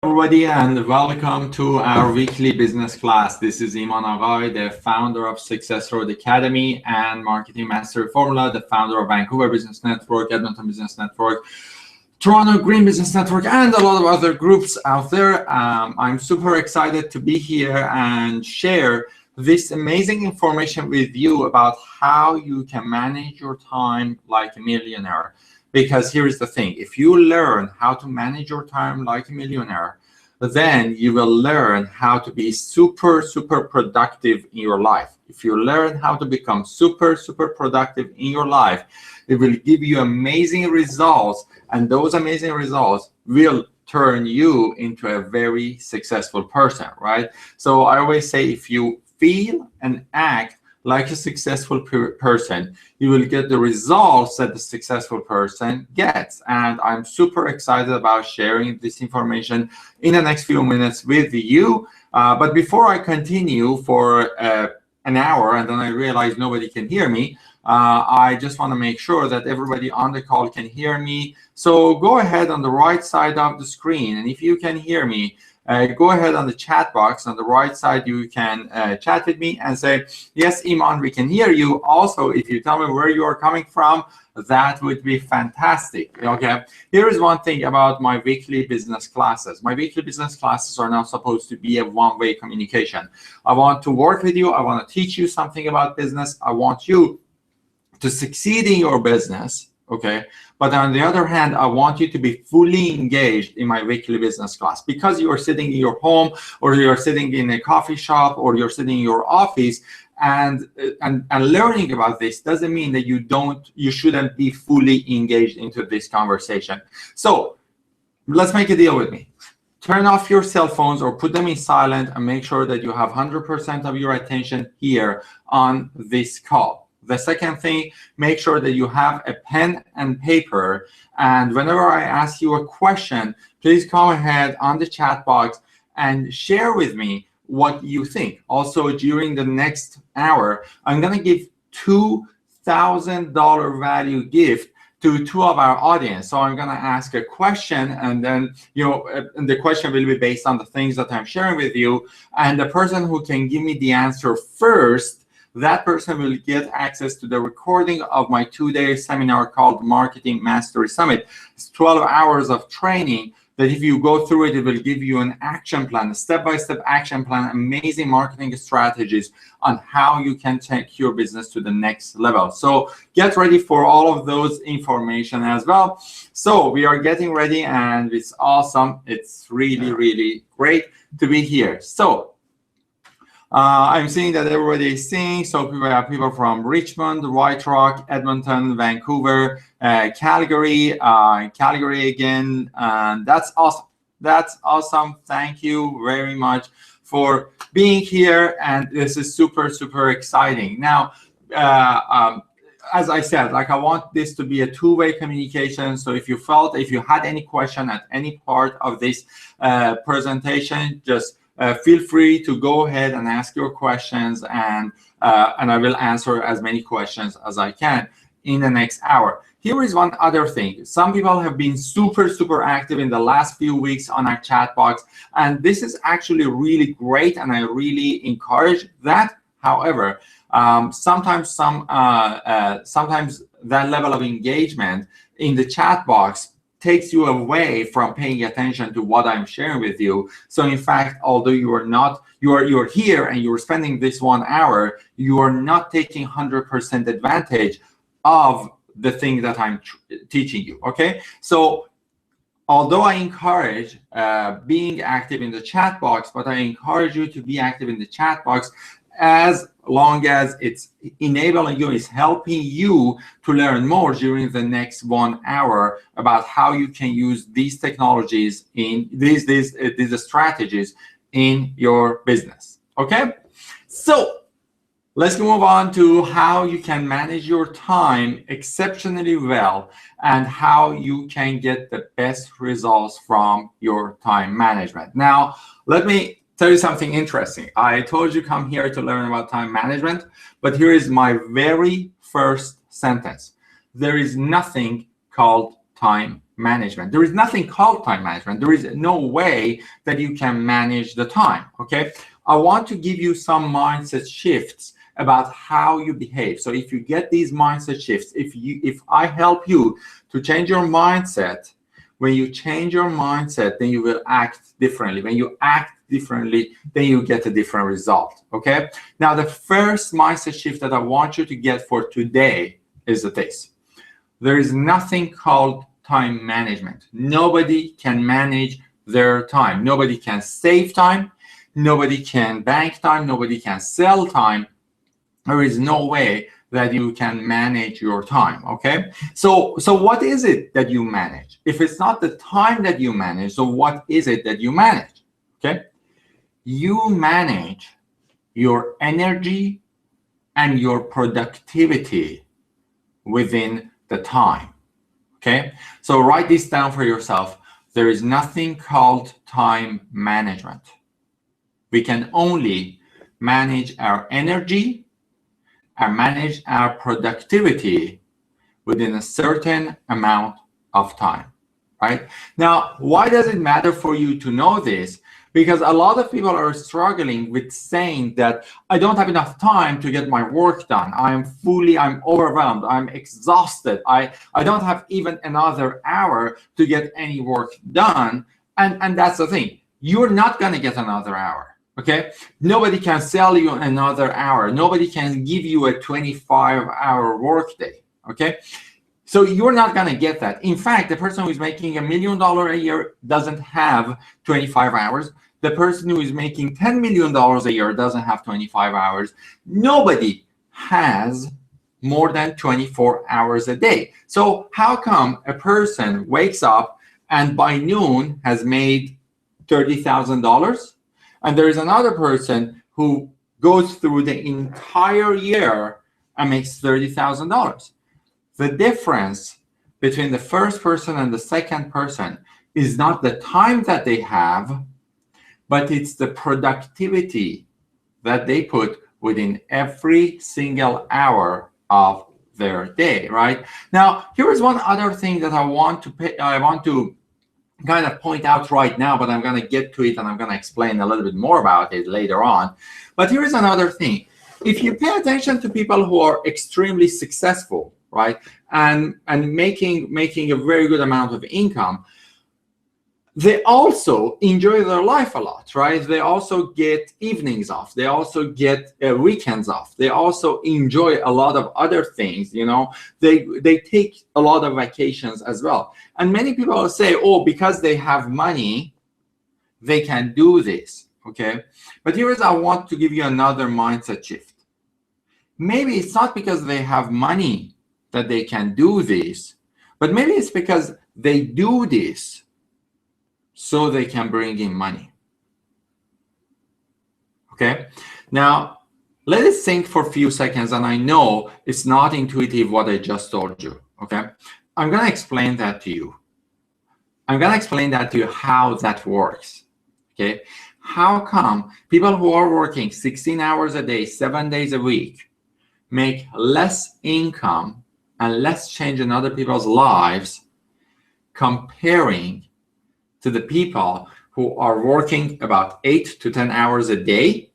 Everybody, and welcome to our weekly business class. This is Iman, the founder of Success Road Academy and Marketing Mastery Formula, the founder of Vancouver Business Network, Edmonton Business Network, Toronto Green Business Network, and a lot of other groups out there. I'm super excited to be here and share this amazing information with you about how you can manage your time like a millionaire. Because here is the thing, if you learn how to manage your time like a millionaire, then you will learn how to be super productive in your life. If you learn how to become super productive in your life, it will give you amazing results, and those amazing results will turn you into a very successful person, right? So I always say, if you feel and act like a successful person, you will get the results that the successful person gets. And I'm super excited about sharing this information in the next few minutes with you. But before I continue for an hour, and then I realize nobody can hear me, I just want to make sure that everybody on the call can hear me. So go ahead on the right side of the screen, and if you can hear me, go ahead on the chat box on the right side. You can chat with me and say, yes, Iman, we can hear you. Also, if you tell me where you are coming from, that would be fantastic. Okay, here is one thing about my weekly business classes. My weekly business classes are not supposed to be a one-way communication. I want to work with you. I want to teach you something about business. I want you to succeed in your business. Okay, but on the other hand, I want you to be fully engaged in my weekly business class. Because you are sitting in your home, or you're sitting in a coffee shop, or you're sitting in your office and learning about this doesn't mean that you shouldn't be fully engaged into this conversation. So let's make a deal with me. Turn off your cell phones or put them in silent, and make sure that you have 100% of your attention here on this call. The second thing, make sure that you have a pen and paper, and whenever I ask you a question, please go ahead on the chat box and share with me what you think. Also, during the next hour, I'm going to give $2,000 value gift to two of our audience. So I'm going to ask a question, and then and the question will be based on the things that I'm sharing with you, and the person who can give me the answer first, that person will get access to the recording of my 2-day seminar called Marketing Mastery Summit. It's 12 hours of training that if you go through it, it will give you an action plan, a step-by-step action plan, amazing marketing strategies on how you can take your business to the next level. So get ready for all of those information as well. So we are getting ready, and it's awesome. It's really great to be here. So I'm seeing that everybody is seeing. So we have people from Richmond, White Rock, Edmonton, Vancouver, Calgary again. And that's awesome. That's awesome. Thank you very much for being here. And this is super exciting. Now, as I said, I want this to be a two-way communication. So if you had any question at any part of this presentation, just feel free to go ahead and ask your questions, and I will answer as many questions as I can in the next hour. Here is one other thing. Some people have been super active in the last few weeks on our chat box, and this is actually really great, and I really encourage that. However, sometimes that level of engagement in the chat box takes you away from paying attention to what I'm sharing with you. So in fact, although you're here and you're spending this 1 hour, you are not taking 100% advantage of the thing that I'm teaching you, okay? So although I encourage being active in the chat box, but I encourage you to be active in the chat box as long as it's enabling you, it's helping you to learn more during the next 1 hour about how you can use these technologies in these strategies in your business. Okay, so let's move on to how you can manage your time exceptionally well, and how you can get the best results from your time management. Now, let me tell you something interesting. I told you come here to learn about time management, but here is my very first sentence. There is nothing called time management. There is nothing called time management. There is no way that you can manage the time, okay? I want to give you some mindset shifts about how you behave. So if you get these mindset shifts, if I help you to change your mindset, when you change your mindset, then you will act differently. When you act differently, then you get a different result, okay? Now, the first mindset shift that I want you to get for today is this. There is nothing called time management. Nobody can manage their time. Nobody can save time. Nobody can bank time. Nobody can sell time. There is no way that you can manage your time, okay? So what is it that you manage? If it's not the time that you manage, so what is it that you manage, okay? You manage your energy and your productivity within the time, okay? So write this down for yourself. There is nothing called time management. We can only manage our energy and manage our productivity within a certain amount of time, right? Now, why does it matter for you to know this? Because a lot of people are struggling with saying that I don't have enough time to get my work done. I'm overwhelmed. I'm exhausted. I don't have even another hour to get any work done. And that's the thing. You're not going to get another hour, okay? Nobody can sell you another hour. Nobody can give you a 25-hour workday, okay? So you're not going to get that. In fact, the person who is making $1 million a year doesn't have 25 hours. The person who is making $10 million a year doesn't have 25 hours. Nobody has more than 24 hours a day. So how come a person wakes up and by noon has made $30,000, and there is another person who goes through the entire year and makes $30,000? The difference between the first person and the second person is not the time that they have, but it's the productivity that they put within every single hour of their day, right? Now, here is one other thing that I want to kind of point out right now, but I'm going to get to it and I'm going to explain a little bit more about it later on. But here is another thing. If you pay attention to people who are extremely successful, right, and making a very good amount of income, they also enjoy their life a lot, right? They also get evenings off. They also get weekends off. They also enjoy a lot of other things, you know. They take a lot of vacations as well. And many people say, oh, because they have money, they can do this, okay? But here's, I want to give you another mindset shift. Maybe it's not because they have money that they can do this, but maybe it's because they do this so they can bring in money. Okay? Now, let us think for a few seconds, and I know it's not intuitive what I just told you, okay? I'm gonna explain that to you. I'm gonna explain that to you how that works, okay? How come people who are working 16 hours a day, 7 days a week, make less income and less change in other people's lives comparing to the people who are working about 8 to 10 hours a day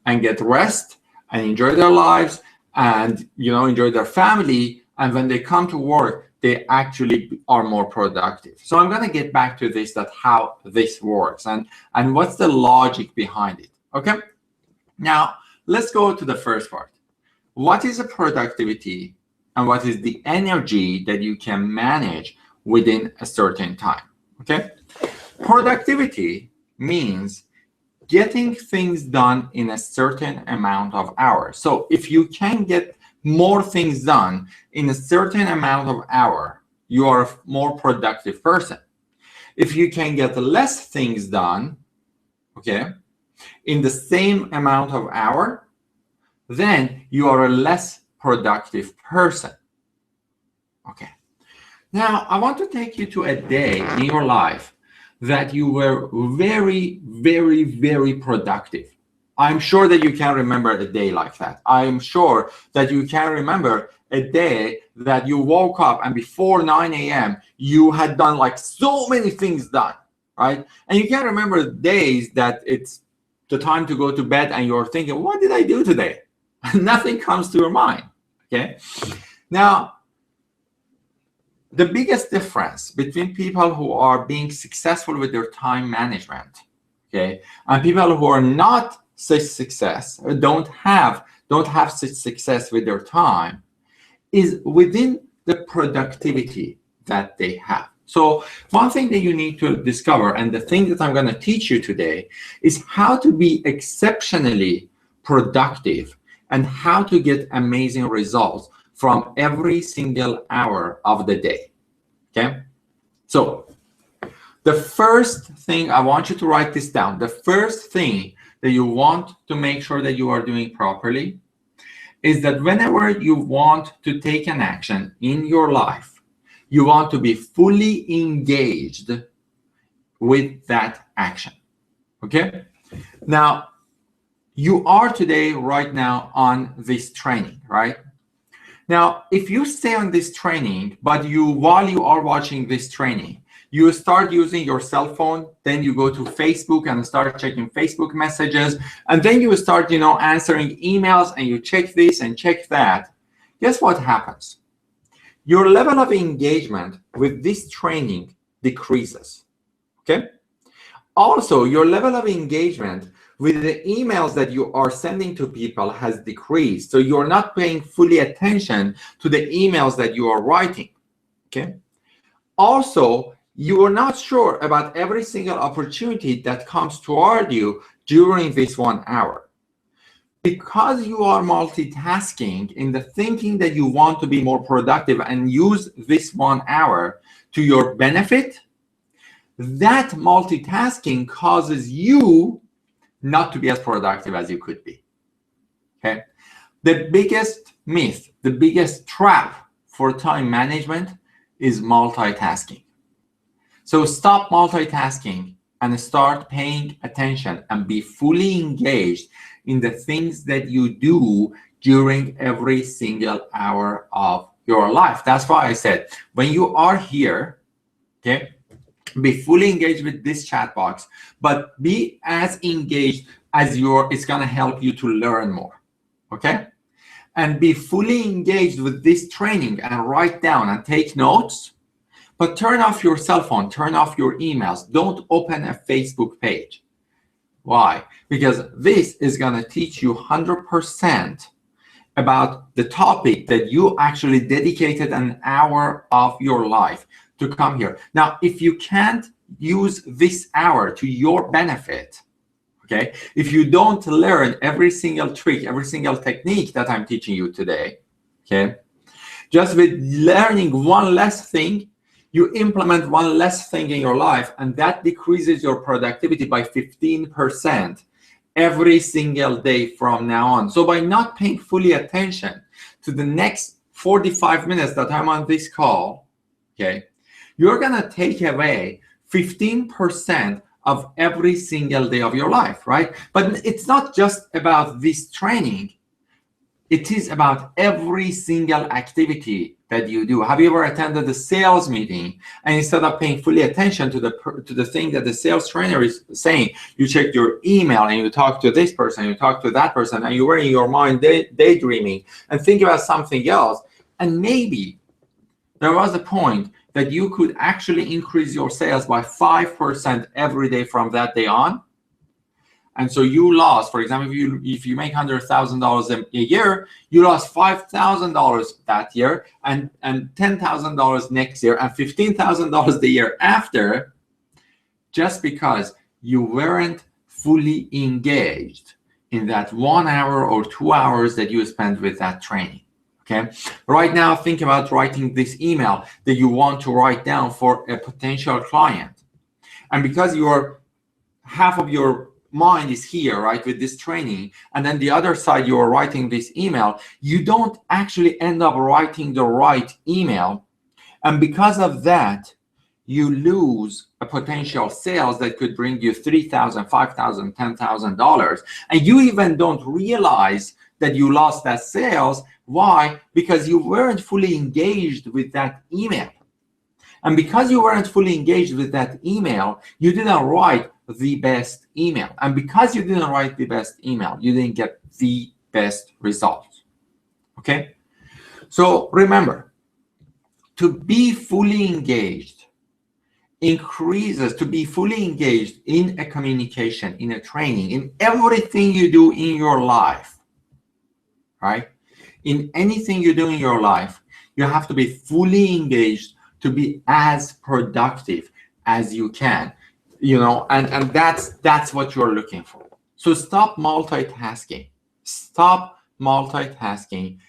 and get rest and enjoy their lives and, you know, enjoy their family, and when they come to work they actually are more productive? So I'm going to get back to this, that how this works and what's the logic behind it. Okay, now let's go to the first part. What is a productivity and what is the energy that you can manage within a certain time? Okay, productivity means getting things done in a certain amount of hours. So if you can get more things done in a certain amount of hour, you are a more productive person. If you can get less things done, okay, in the same amount of hour, then you are a less productive person. Okay. Now, I want to take you to a day in your life that you were very, very, very productive. I'm sure that you can remember a day like that. I'm sure that you can remember a day that you woke up and before 9 a.m. you had done like so many things done, right? And you can remember days that it's the time to go to bed and you're thinking, what did I do today? Nothing comes to your mind, okay? Now, the biggest difference between people who are being successful with their time management, okay, and people who are not such success, or don't have such success with their time, is within the productivity that they have. So one thing that you need to discover, and the thing that I'm going to teach you today, is how to be exceptionally productive and how to get amazing results from every single hour of the day, okay? So the first thing, I want you to write this down. The first thing that you want to make sure that you are doing properly is that whenever you want to take an action in your life, you want to be fully engaged with that action, okay? Now, you are today, right now, on this training, right? Now, if you stay on this training, but while you are watching this training, you start using your cell phone, then you go to Facebook and start checking Facebook messages, and then you start, answering emails, and you check this and check that. Guess what happens? Your level of engagement with this training decreases, okay? Also, your level of engagement with the emails that you are sending to people has decreased. So you're not paying fully attention to the emails that you are writing, okay? Also, you are not sure about every single opportunity that comes toward you during this 1 hour. Because you are multitasking in the thinking that you want to be more productive and use this 1 hour to your benefit, that multitasking causes you not to be as productive as you could be, okay? The biggest myth, the biggest trap for time management is multitasking. So stop multitasking and start paying attention and be fully engaged in the things that you do during every single hour of your life. That's why I said, when you are here, okay, be fully engaged with this chat box, but be as engaged as it's going to help you to learn more, okay? And be fully engaged with this training and write down and take notes, but turn off your cell phone, turn off your emails. Don't open a Facebook page. Why? Because this is going to teach you 100% about the topic that you actually dedicated an hour of your life to come here. Now, if you can't use this hour to your benefit, okay, if you don't learn every single trick, every single technique that I'm teaching you today, okay, just with learning one less thing, you implement one less thing in your life, and that decreases your productivity by 15% every single day from now on. So by not paying fully attention to the next 45 minutes that I'm on this call, okay, you're gonna take away 15% of every single day of your life, right? But it's not just about this training. It is about every single activity that you do. Have you ever attended a sales meeting and instead of paying fully attention to the thing that the sales trainer is saying, you check your email and you talk to this person, you talk to that person, and you were in your mind daydreaming and think about something else. And maybe there was a point that you could actually increase your sales by 5% every day from that day on. And so you lost, for example, if you make $100,000 a year, you lost $5,000 that year, and $10,000 next year, and $15,000 the year after, just because you weren't fully engaged in that 1 hour or 2 hours that you spent with that training. Okay. Right now, think about writing this email that you want to write down for a potential client, and because half of your mind is here, right, with this training, and then the other side you are writing this email, you don't actually end up writing the right email, and because of that you lose a potential sales that could bring you $3,000, $5,000, $10,000, and you even don't realize that you lost that sales. Why? Because you weren't fully engaged with that email. And because you weren't fully engaged with that email, you didn't write the best email. And because you didn't write the best email, you didn't get the best results. Okay? So remember, to be fully engaged to be fully engaged in a communication, in a training, in everything you do in your life, right? In anything you do in your life, you have to be fully engaged to be as productive as you can, and that's what you're looking for. So stop multitasking. Stop multitasking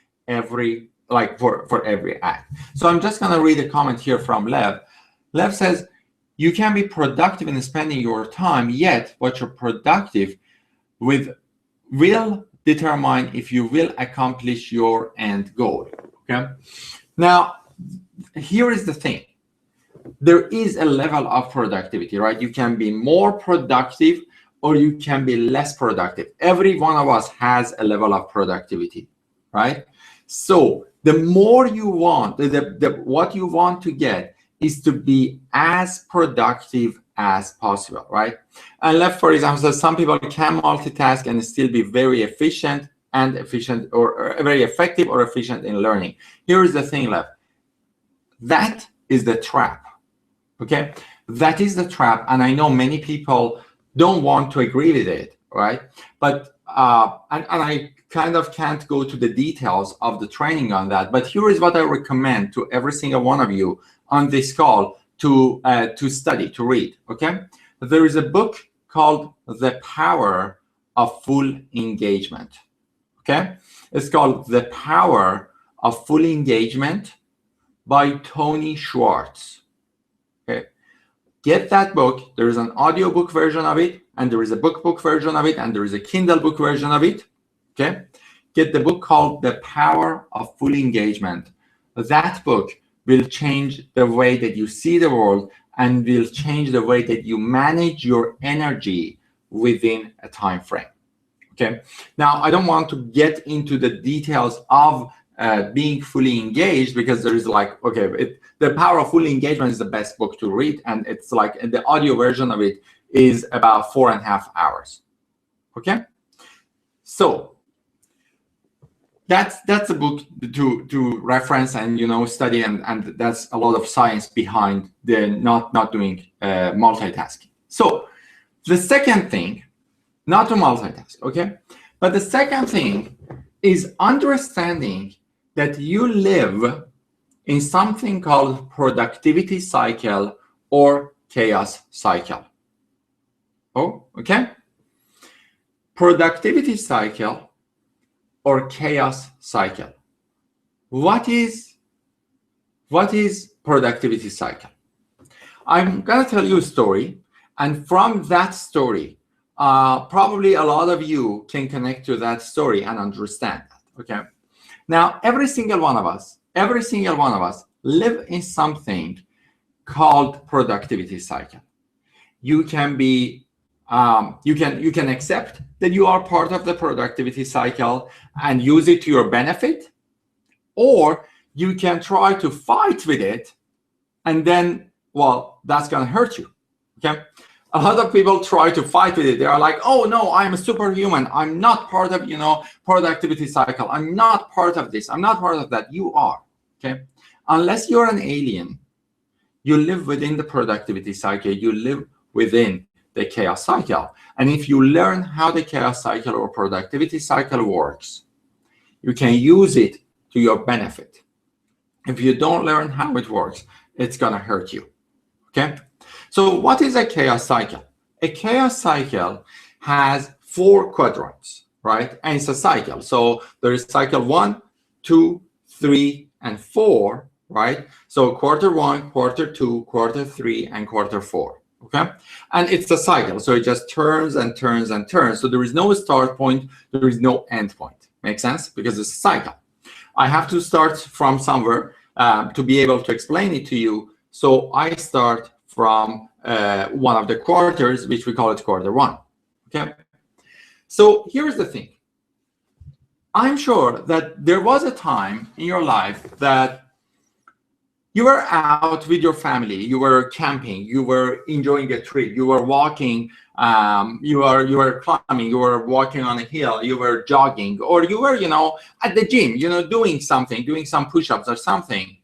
for every act. So I'm just gonna read a comment here from Lev. Lev says, you can be productive in spending your time, yet what you're productive with will determine if you will accomplish your end goal. Okay. Now, here is the thing. There is a level of productivity, right? You can be more productive or you can be less productive. Every one of us has a level of productivity, right? So the more you want, what you want to get is to be as productive as possible, right? And Lev, for example, says some people can multitask and still be very efficient or very effective or efficient in learning. Here is the thing, Lev. That is the trap, okay? That is the trap, and I know many people don't want to agree with it, right? But and I kind of can't go to the details of the training on that, but here is what I recommend to every single one of you on this call to study, to read, okay? There is a book called The Power of Full Engagement, okay? It's called The Power of Full Engagement by Tony Schwartz, okay? Get that book. There is an audiobook version of it, and there is a book version of it, and there is a Kindle book version of it, okay? Get the book called The Power of Full Engagement. That book will change the way that you see the world and will change the way that you manage your energy within a time frame, okay? Now, I don't want to get into the details of being fully engaged, because there is The Power of Full Engagement is the best book to read, and it's the audio version of it is about 4.5 hours, okay? So that's a book to reference and study, and that's a lot of science behind the not doing multitasking. So the second thing, not to multitask, okay, but the second thing is understanding that you live in something called productivity cycle or chaos cycle. Oh, okay. Productivity cycle or chaos cycle. What is productivity cycle? I'm gonna tell you a story, and from that story, probably a lot of you can connect to that story and understand that, okay? Now, every single one of us live in something called productivity cycle. You can be you can accept that you are part of the productivity cycle and use it to your benefit, or you can try to fight with it, and then, well, that's gonna hurt you, okay? A lot of people try to fight with it. They are like, oh no, I'm a superhuman. I'm not part of, productivity cycle. I'm not part of this. I'm not part of that. You are, okay? Unless you're an alien, you live within the productivity cycle. You live within the chaos cycle. And if you learn how the chaos cycle or productivity cycle works, you can use it to your benefit. If you don't learn how it works, it's gonna hurt you, okay? So what is a chaos cycle? A chaos cycle has 4 quadrants, right? And it's a cycle. So there is cycle 1, 2, 3, and 4, right? So quarter 1, quarter 2, quarter 3, and quarter 4, okay? And it's a cycle. So it just turns and turns and turns. So there is no start point. There is no end point. Make sense? Because it's a cycle. I have to start from somewhere to be able to explain it to you. So I start from one of the quarters, which we call it quarter one. Okay. So here's the thing. I'm sure that there was a time in your life that you were out with your family, you were camping, you were enjoying a trip, you were walking, you were climbing, you were walking on a hill, you were jogging, or you were, at the gym, doing something, doing some push-ups or something.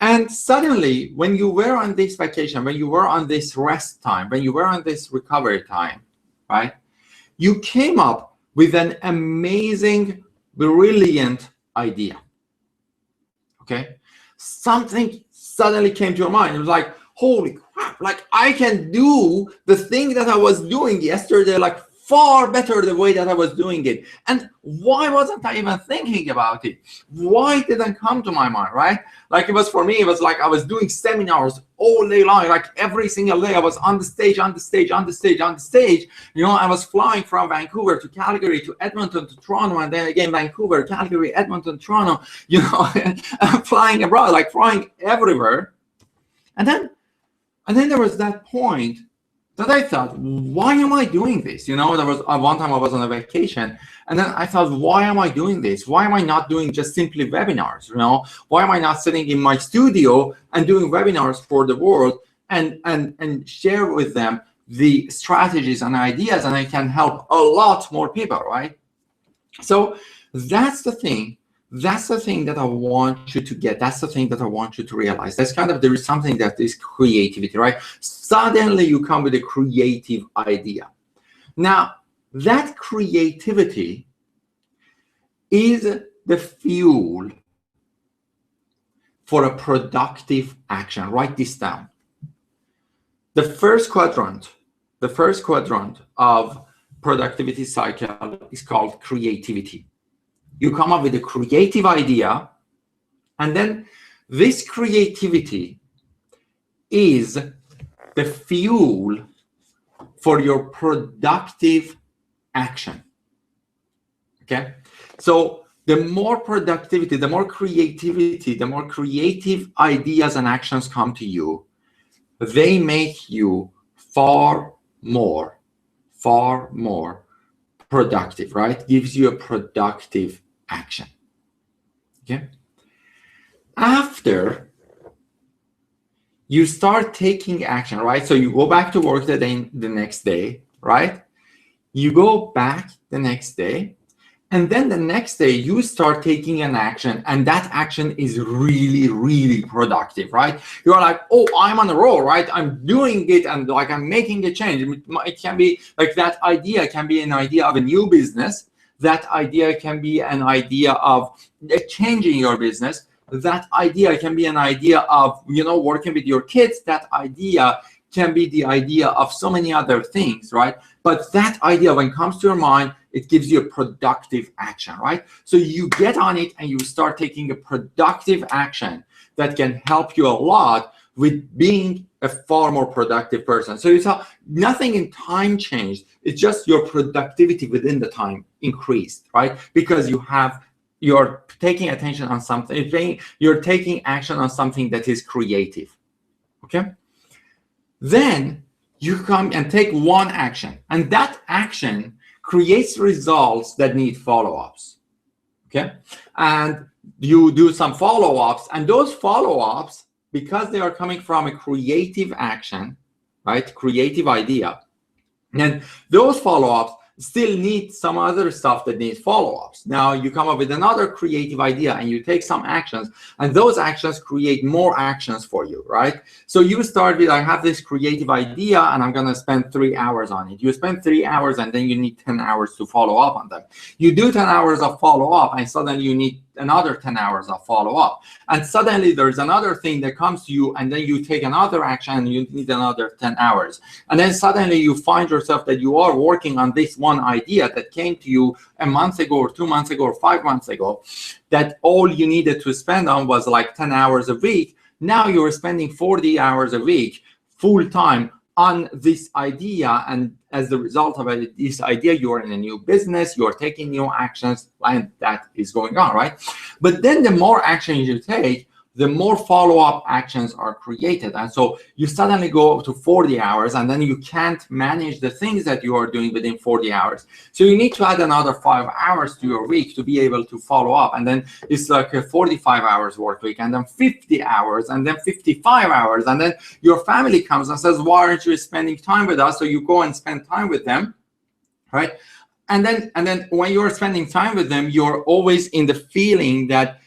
And suddenly, when you were on this vacation, when you were on this rest time, when you were on this recovery time, right, you came up with an amazing, brilliant idea. Okay? Something suddenly came to your mind. It was like, holy crap, like I can do the thing that I was doing yesterday, like far better the way that I was doing it. And why wasn't I even thinking about it? Why didn't come to my mind, right? Like it was for me, it was like I was doing seminars all day long, like every single day I was on the stage. I was flying from Vancouver to Calgary to Edmonton to Toronto, and then again Vancouver, Calgary, Edmonton, Toronto, flying abroad, like flying everywhere. And then there was that point that I thought, why am I doing this? There was one time I was on a vacation, and then I thought, why am I doing this? Why am I not doing just simply webinars? Why am I not sitting in my studio and doing webinars for the world and share with them the strategies and ideas, and I can help a lot more people, right? So that's the thing. That's the thing that I want you to get. That's the thing that I want you to realize. That's there is something that is creativity, right? Suddenly you come with a creative idea. Now, that creativity is the fuel for a productive action. Write this down. The first quadrant of productivity cycle is called creativity. You come up with a creative idea, and then this creativity is the fuel for your productive action. Okay? So the more productivity, the more creativity, the more creative ideas and actions come to you, they make you far more productive, right? Gives you a productive action. Okay. After you start taking action, right? So you go back to work the next day, right? You go back the next day, and then the next day you start taking an action, and that action is really, really productive, right? You're like, oh, I'm on a roll, right? I'm doing it, and like I'm making a change. It can be like that idea can be an idea of a new business. That idea can be an idea of changing your business. That idea can be an idea of, working with your kids. That idea can be the idea of so many other things, right? But that idea, when it comes to your mind, it gives you a productive action, right? So you get on it and you start taking a productive action that can help you a lot with being a far more productive person. So you saw nothing in time changed. It's just your productivity within the time increased, right? Because you're taking attention on something, you're taking action on something that is creative, okay? Then you come and take one action, and that action creates results that need follow-ups, okay? And you do some follow-ups, and those follow-ups, because they are coming from a creative action, right? Creative idea. And those follow-ups still need some other stuff that needs follow-ups. Now you come up with another creative idea and you take some actions, and those actions create more actions for you, right? So you start with, I have this creative idea and I'm going to spend 3 hours on it. You spend 3 hours and then you need 10 hours to follow up on them. You do 10 hours of follow-up and suddenly you need another 10 hours of follow-up. And suddenly there's another thing that comes to you, and then you take another action and you need another 10 hours. And then suddenly you find yourself that you are working on this one idea that came to you a month ago or 2 months ago or 5 months ago, that all you needed to spend on was like 10 hours a week. Now you're spending 40 hours a week full time on this idea, and as the result of this idea, you are in a new business, you are taking new actions, and that is going on, right? But then the more action you take, the more follow-up actions are created. And so you suddenly go up to 40 hours, and then you can't manage the things that you are doing within 40 hours. So you need to add another 5 hours to your week to be able to follow up. And then it's like a 45 hours work week, and then 50 hours, and then 55 hours. And then your family comes and says, why aren't you spending time with us? So you go and spend time with them, right? And then when you're spending time with them, you're always in the feeling that,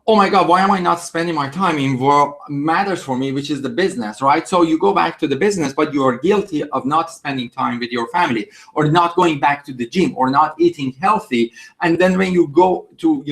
oh my God, why am I not spending my time in what matters for me, which is the business, right? So you go back to the business, but you are guilty of not spending time with your family, or not going back to the gym, or not eating healthy. And then when you go to,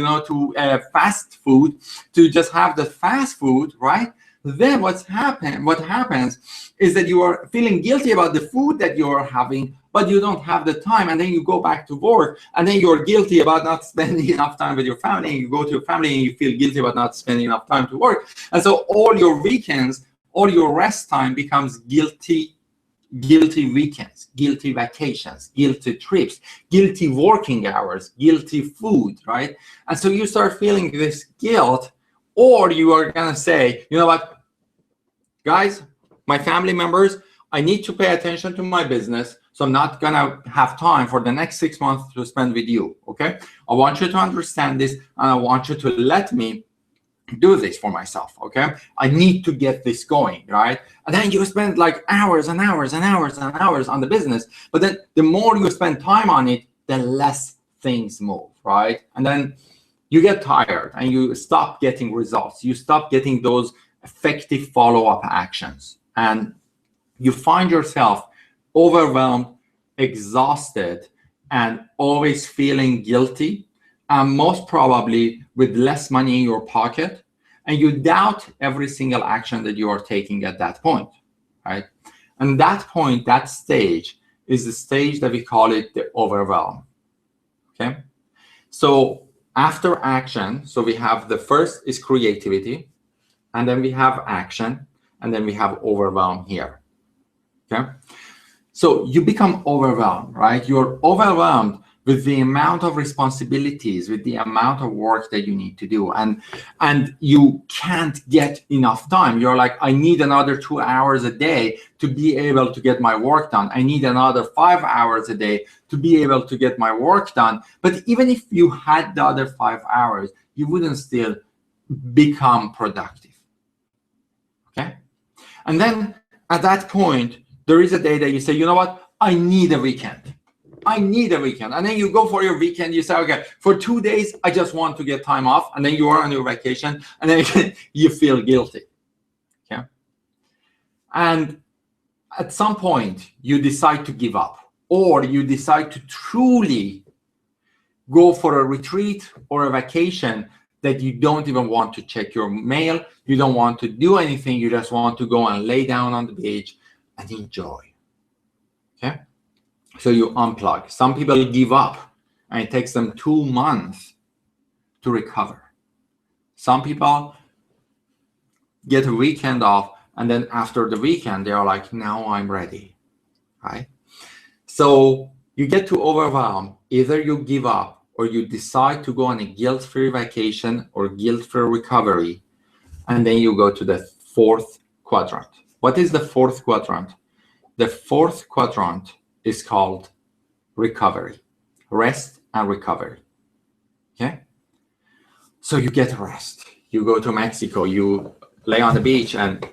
fast food, to just have the fast food, right? Then what happens is that you are feeling guilty about the food that you are having, but you don't have the time. And then you go back to work, and then you're guilty about not spending enough time with your family. And you go to your family and you feel guilty about not spending enough time to work. And so all your weekends, all your rest time becomes guilty weekends, guilty vacations, guilty trips, guilty working hours, guilty food, right? And so you start feeling this guilt, or you are gonna say, you know what, guys, my family members, I need to pay attention to my business, so I'm not gonna have time for the next 6 months to spend with you, okay? I want you to understand this, and I want you to let me do this for myself, okay? I need to get this going, right? And then you spend like hours and hours and hours and hours on the business, but then the more you spend time on it, the less things move, right? And then you get tired and you stop getting results. You stop getting those effective follow-up actions, and you find yourself overwhelmed, exhausted, and always feeling guilty, and most probably with less money in your pocket, and you doubt every single action that you are taking at that point, right? And that point, that stage, is the stage that we call it the overwhelm, okay? So after action, so we have the first is creativity, and then we have action, and then we have overwhelm here, okay? So you become overwhelmed, right? You're overwhelmed with the amount of responsibilities, with the amount of work that you need to do, and you can't get enough time. You're like, I need another 2 hours a day to be able to get my work done. I need another 5 hours a day to be able to get my work done. But even if you had the other 5 hours, you wouldn't still become productive, okay? And then at that point, there is a day that you say, you know what, I need a weekend. I need a weekend. And then you go for your weekend, you say, okay, for 2 days, I just want to get time off. And then you are on your vacation, and then you feel guilty, okay? And at some point, you decide to give up, or you decide to truly go for a retreat or a vacation that you don't even want to check your mail. You don't want to do anything. You just want to go and lay down on the beach and enjoy, okay? So you unplug. Some people give up, and it takes them 2 months to recover. Some people get a weekend off, and then after the weekend, they are like, now I'm ready, right? So you get to overwhelm. Either you give up, or you decide to go on a guilt-free vacation or guilt-free recovery, and then you go to the fourth quadrant. What is the fourth quadrant? The fourth quadrant is called recovery, rest and recovery, okay? So you get rest. You go to Mexico, you lay on the beach, and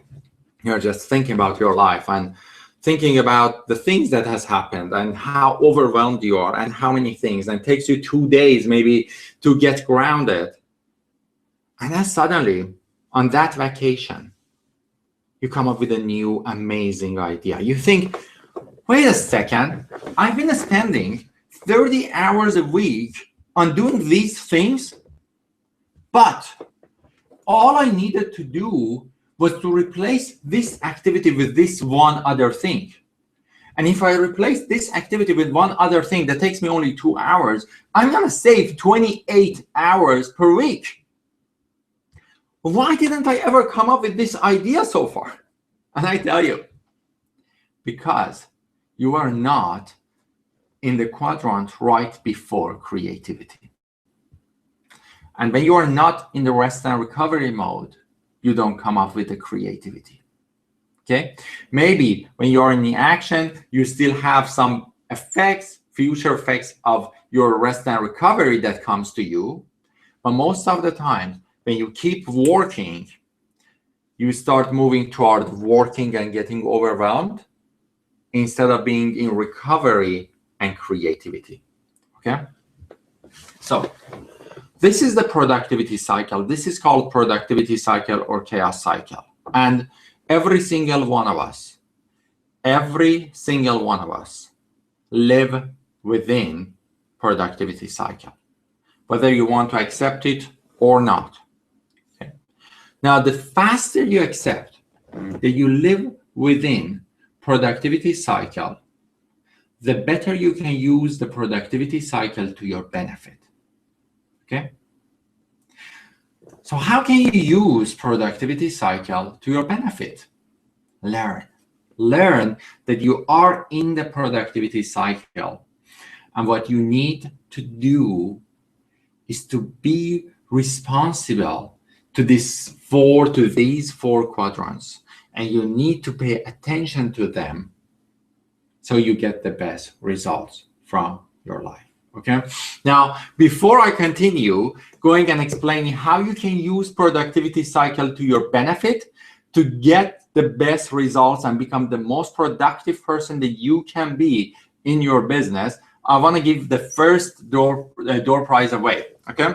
you're just thinking about your life and thinking about the things that has happened and how overwhelmed you are and how many things, and it takes you 2 days maybe to get grounded. And then suddenly on that vacation, you come up with a new amazing idea. You think, wait a second, I've been spending 30 hours a week on doing these things, but all I needed to do was to replace this activity with this one other thing. And if I replace this activity with one other thing that takes me only 2 hours, I'm gonna save 28 hours per week. Why didn't I ever come up with this idea so far? And I tell you, because you are not in the quadrant right before creativity. And when you are not in the rest and recovery mode, you don't come up with the creativity. Okay, maybe when you're in the action, you still have some effects, future effects of your rest and recovery that comes to you. But most of the time, when you keep working, you start moving toward working and getting overwhelmed instead of being in recovery and creativity. Okay, so this is the productivity cycle. This is called productivity cycle or chaos cycle. And every single one of us live within productivity cycle, whether you want to accept it or not. Okay. Now, the faster you accept that you live within productivity cycle, the better you can use the productivity cycle to your benefit. Okay. So how can you use productivity cycle to your benefit? Learn that you are in the productivity cycle, and what you need to do is to be responsible to these four quadrants, and you need to pay attention to them so you get the best results from your life. Okay. Now, before I continue going and explaining how you can use productivity cycle to your benefit to get the best results and become the most productive person that you can be in your business, I want to give the first door prize away. Okay.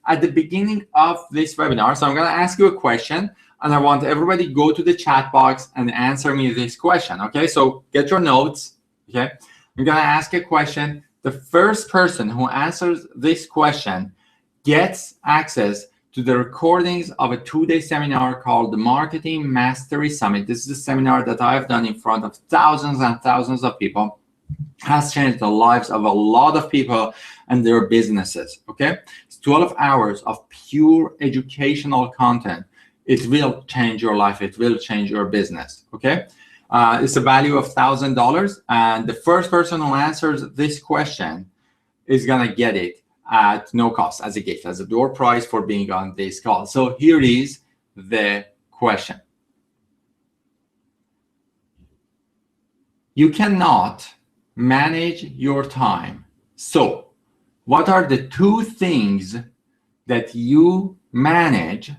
At the beginning of this webinar, so I'm going to ask you a question, and I want everybody go to the chat box and answer me this question. Okay. So get your notes. Okay. I'm going to ask a question. The first person who answers this question gets access to the recordings of a 2-day seminar called the Marketing Mastery Summit. This is a seminar that I've done in front of thousands and thousands of people. Has changed the lives of a lot of people and their businesses. Okay, it's 12 hours of pure educational content. It will change your life. It will change your business. Okay. It's a value of $1,000, and the first person who answers this question is gonna get it at no cost as a gift, as a door prize for being on this call. So here is the question. You cannot manage your time. So what are the two things that you manage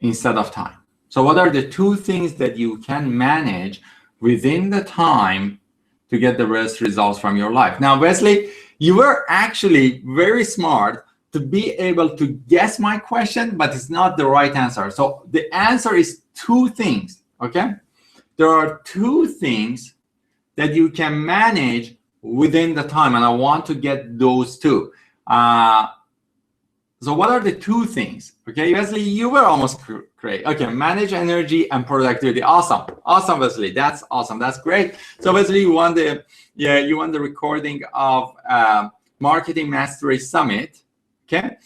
instead of time? So what are the two things that you can manage within the time to get the best results from your life? Now, Wesley, you were actually very smart to be able to guess my question, but it's not the right answer. So the answer is two things, okay? There are two things that you can manage within the time, and I want to get those two. So what are the two things? Okay, Wesley, you were almost great. Okay, manage energy and productivity. Awesome, awesome, Wesley. That's awesome. That's great. So Wesley, you won the recording of Marketing Mastery Summit. Okay.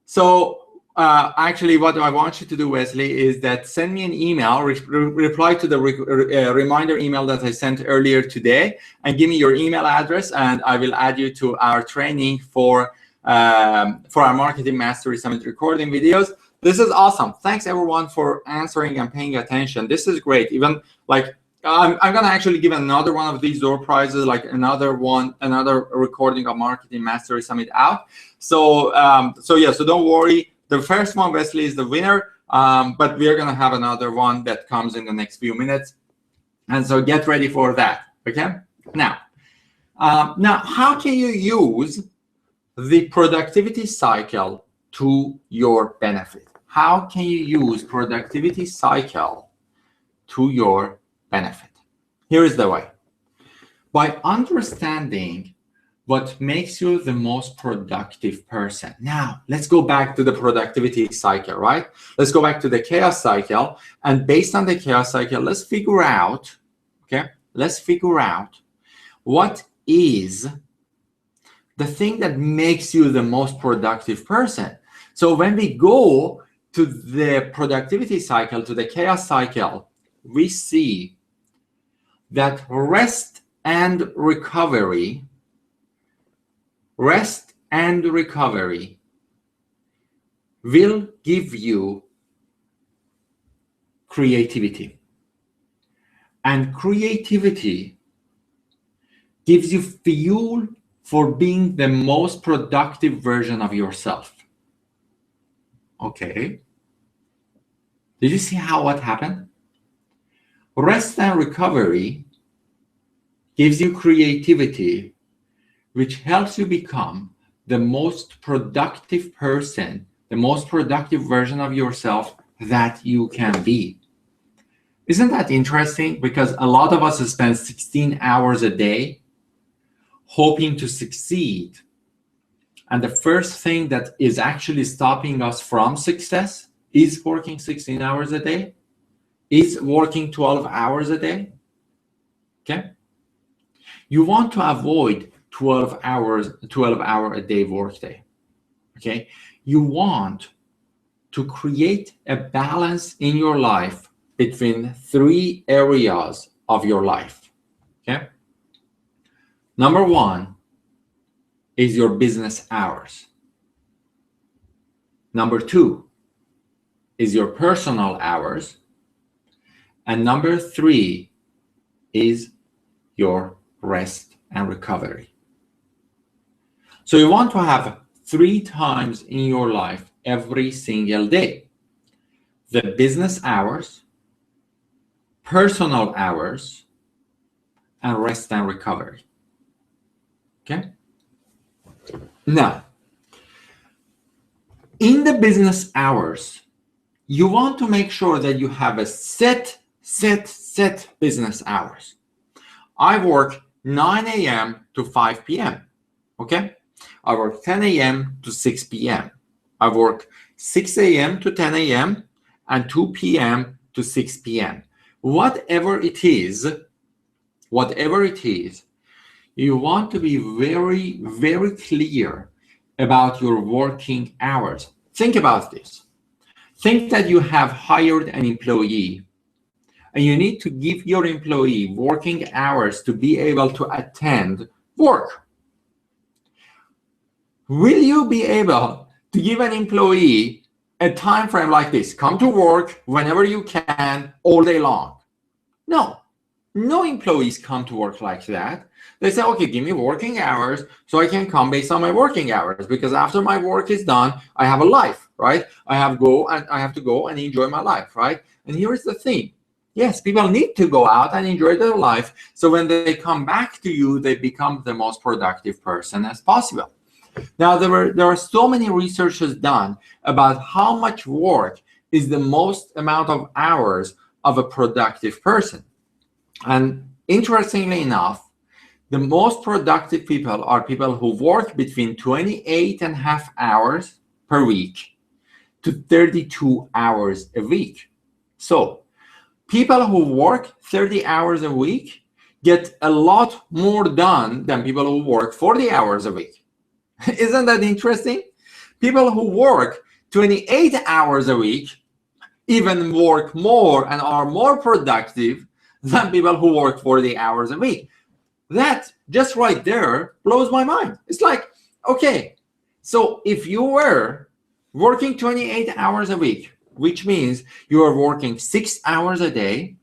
So actually, what I want you to do, Wesley, is that send me an email, reply to the reminder email that I sent earlier today, and give me your email address, and I will add you to our training for our Marketing Mastery Summit recording videos. This is awesome. Thanks everyone for answering and paying attention. This is great. Even like I'm gonna actually give another one of these door prizes, like another recording of Marketing Mastery Summit out. So so don't worry. The first one, Wesley, is the winner, but we are gonna have another one that comes in the next few minutes, and so get ready for that. Okay. Now how can you use the productivity cycle to your benefit? How can you use productivity cycle to your benefit? Here is the way. By understanding what makes you the most productive person. Now, let's go back to the productivity cycle, right? Let's go back to the chaos cycle. And based on the chaos cycle, let's figure out, okay? Let's figure out what is the thing that makes you the most productive person. So when we go to the productivity cycle, to the chaos cycle, we see that rest and recovery will give you creativity. And creativity gives you fuel for being the most productive version of yourself. Okay. Did you see how what happened? Rest and recovery gives you creativity, which helps you become the most productive person, the most productive version of yourself that you can be. Isn't that interesting? Because a lot of us spend 16 hours a day hoping to succeed. And the first thing that is actually stopping us from success is working 16 hours a day, is working 12 hours a day. Okay? You want to avoid 12 hour a day workday. Okay? You want to create a balance in your life between 3 areas of your life. Okay? Number 1 is your business hours. Number 2 is your personal hours. And number 3 is your rest and recovery. So you want to have 3 times in your life every single day: the business hours, personal hours, and rest and recovery. Okay? Now, in the business hours, you want to make sure that you have a set business hours. I work 9 a.m. to 5 p.m. Okay? I work 10 a.m. to 6 p.m. I work 6 a.m. to 10 a.m. and 2 p.m. to 6 p.m. Whatever it is, you want to be very, very clear about your working hours. Think about this. Think that you have hired an employee and you need to give your employee working hours to be able to attend work. Will you be able to give an employee a time frame like this? Come to work whenever you can, all day long. No employees come to work like that. They say, okay, give me working hours so I can come based on my working hours, because after my work is done, I have a life, right? I have to go and enjoy my life, right? And here is the thing. Yes, people need to go out and enjoy their life. So when they come back to you, they become the most productive person as possible. Now, there are so many researches done about how much work is the most amount of hours of a productive person. And interestingly enough, the most productive people are people who work between 28.5 hours per week to 32 hours a week. So people who work 30 hours a week get a lot more done than people who work 40 hours a week. Isn't that interesting? People who work 28 hours a week even work more and are more productive than people who work 40 hours a week. That just right there blows my mind. It's like, okay, so if you were working 28 hours a week, which means you are working 6 hours a day,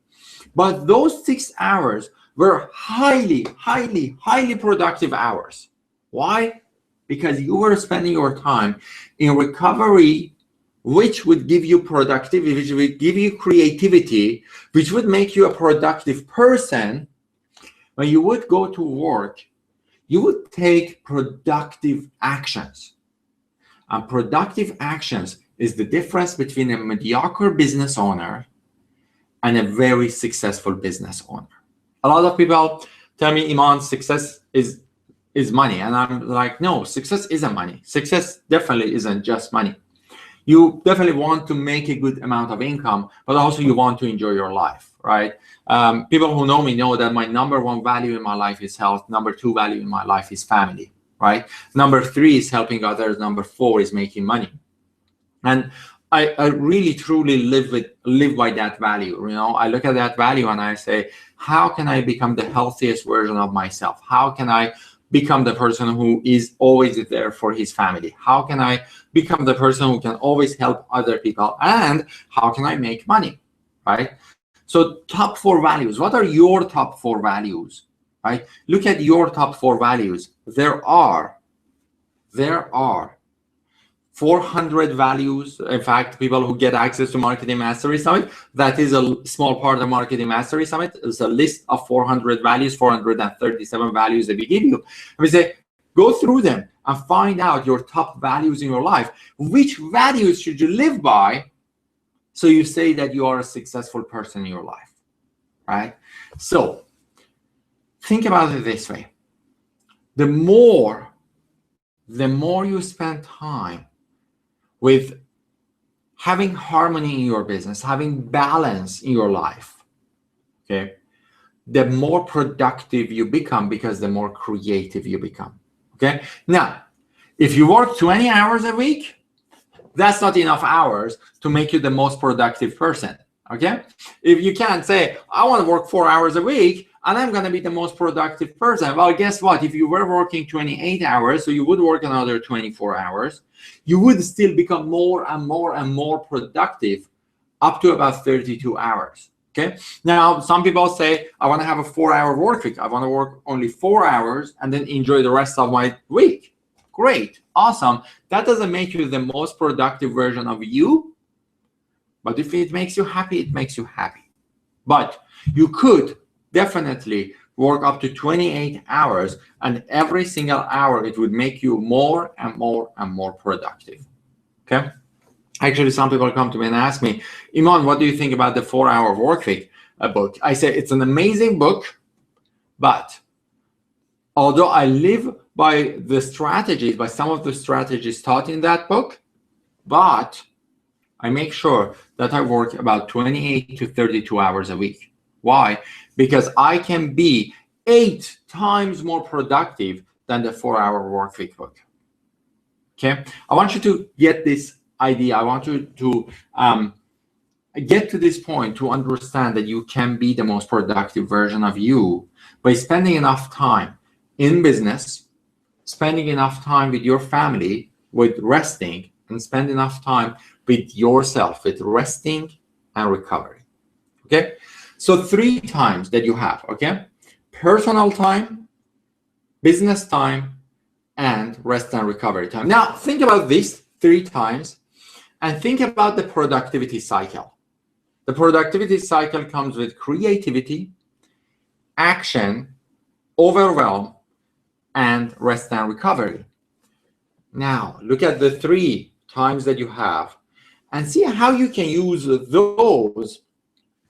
but those 6 hours were highly productive hours. Why? Because you were spending your time in recovery, which would give you productivity, which would give you creativity, which would make you a productive person. When you would go to work, you would take productive actions. And productive actions is the difference between a mediocre business owner and a very successful business owner. A lot of people tell me, Iman, success is money. And I'm like, no, success isn't money. Success definitely isn't just money. You definitely want to make a good amount of income, but also you want to enjoy your life, right? People who know me know that my number 1 value in my life is health. Number 2 value in my life is family, right? Number 3 is helping others. Number 4 is making money. And I really, truly live by that value. You know, I look at that value and I say, how can I become the healthiest version of myself? How can I become the person who is always there for his family? How can I become the person who can always help other people? And how can I make money, right? So top 4 values. What are your top 4 values, right? Look at your top 4 values. There are 400 values. In fact, people who get access to Marketing Mastery Summit, that is a small part of Marketing Mastery Summit. It's a list of 400 values, 437 values that we give you. We say, go through them and find out your top values in your life. Which values should you live by so you say that you are a successful person in your life, right? So think about it this way. The more you spend time with having harmony in your business, having balance in your life, okay, the more productive you become, because the more creative you become, okay? Now, if you work 20 hours a week, that's not enough hours to make you the most productive person, okay? If you can't say, I want to work 4 hours a week and I'm going to be the most productive person. Well, guess what? If you were working 28 hours, so you would work another 24 hours, you would still become more and more productive up to about 32 hours, okay? Now, some people say, I want to have a 4-hour work week. I want to work only 4 hours and then enjoy the rest of my week. Great, awesome. That doesn't make you the most productive version of you, but if it makes you happy, it makes you happy. But you could definitely work up to 28 hours, and every single hour it would make you more and more productive, okay? Actually, some people come to me and ask me, Iman, what do you think about the 4-hour work week book? I say, it's an amazing book, but although I live by the strategies, by some of the strategies taught in that book, but I make sure that I work about 28 to 32 hours a week. Why? Because I can be 8 times more productive than the 4-hour work week book. Okay? I want you to get this idea. I want you to get to this point to understand that you can be the most productive version of you by spending enough time in business, spending enough time with your family, with resting, and spend enough time with yourself, with resting and recovery, okay? So 3 times that you have, okay? Personal time, business time, and rest and recovery time. Now, think about these 3 times and think about the productivity cycle. The productivity cycle comes with creativity, action, overwhelm, and rest and recovery. Now, look at the 3 times that you have and see how you can use those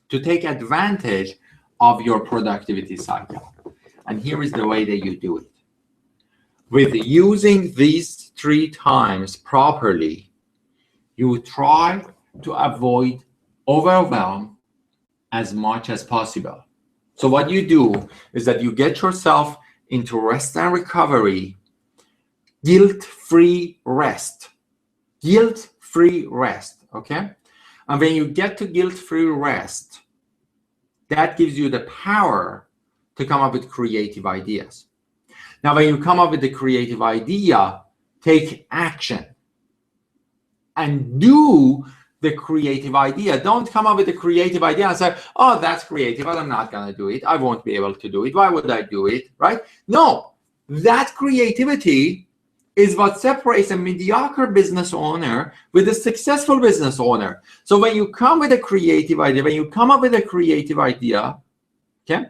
to take advantage of your productivity cycle. And here is the way that you do it. With using these 3 times properly, you try to avoid overwhelm as much as possible. So what you do is that you get yourself into rest and recovery, guilt-free rest, okay? And when you get to guilt-free rest, that gives you the power to come up with creative ideas. Now, when you come up with the creative idea, take action and do the creative idea. Don't come up with a creative idea and say, oh, that's creative, but I'm not going to do it. I won't be able to do it. Why would I do it, right? No, that creativity is what separates a mediocre business owner with a successful business owner. So when you come with a creative idea, when you come up with a creative idea, okay,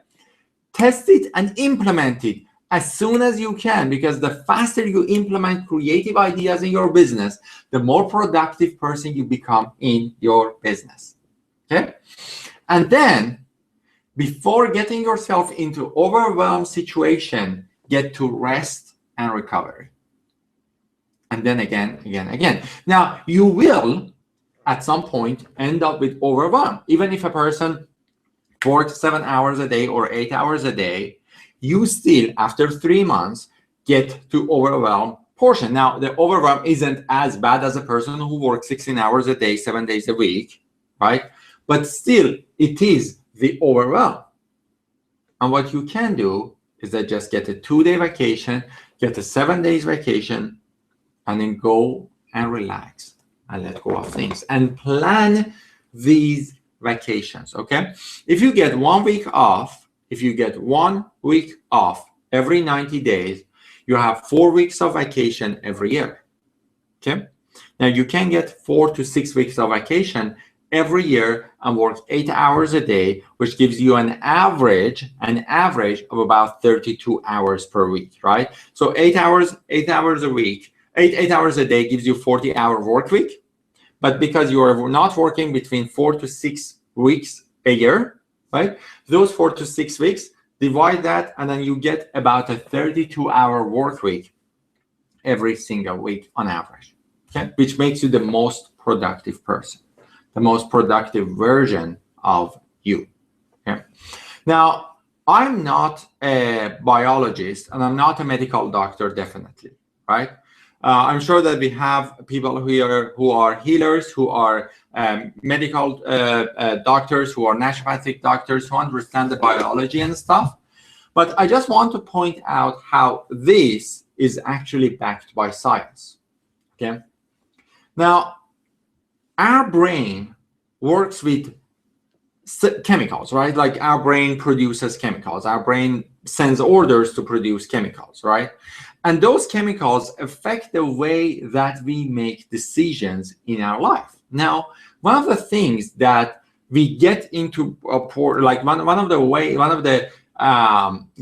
test it and implement it as soon as you can, because the faster you implement creative ideas in your business, the more productive person you become in your business, okay? And then, before getting yourself into overwhelmed situation, get to rest and recovery. And then again. Now, you will, at some point, end up with overwhelm. Even if a person works 7 hours a day or 8 hours a day, you still, after 3 months, get to overwhelm portion. Now, the overwhelm isn't as bad as a person who works 16 hours a day, 7 days a week, right? But still, it is the overwhelm. And what you can do is that just get a 2-day vacation, get a 7 days vacation, and then go and relax and let go of things and plan these vacations, okay? If you get 1 week off, every 90 days, you have 4 weeks of vacation every year, okay? Now you can get 4 to 6 weeks of vacation every year and work 8 hours a day, which gives you an average of about 32 hours per week, right? So 8 hours a week, 8 hours a day gives you 40-hour work week. But because you are not working between 4 to 6 weeks a year, right? Those 4 to 6 weeks, divide that, and then you get about a 32-hour work week every single week on average, okay? Which makes you the most productive person, the most productive version of you, okay? Now, I'm not a biologist and I'm not a medical doctor, definitely, right? I'm sure that we have people here who are healers, who are medical doctors, who are naturopathic doctors, who understand the biology and stuff. But I just want to point out how this is actually backed by science, okay? Now, our brain works with chemicals, right? Like our brain produces chemicals. Our brain sends orders to produce chemicals, right? And those chemicals affect the way that we make decisions in our life. Now, one of the things that we get into one of the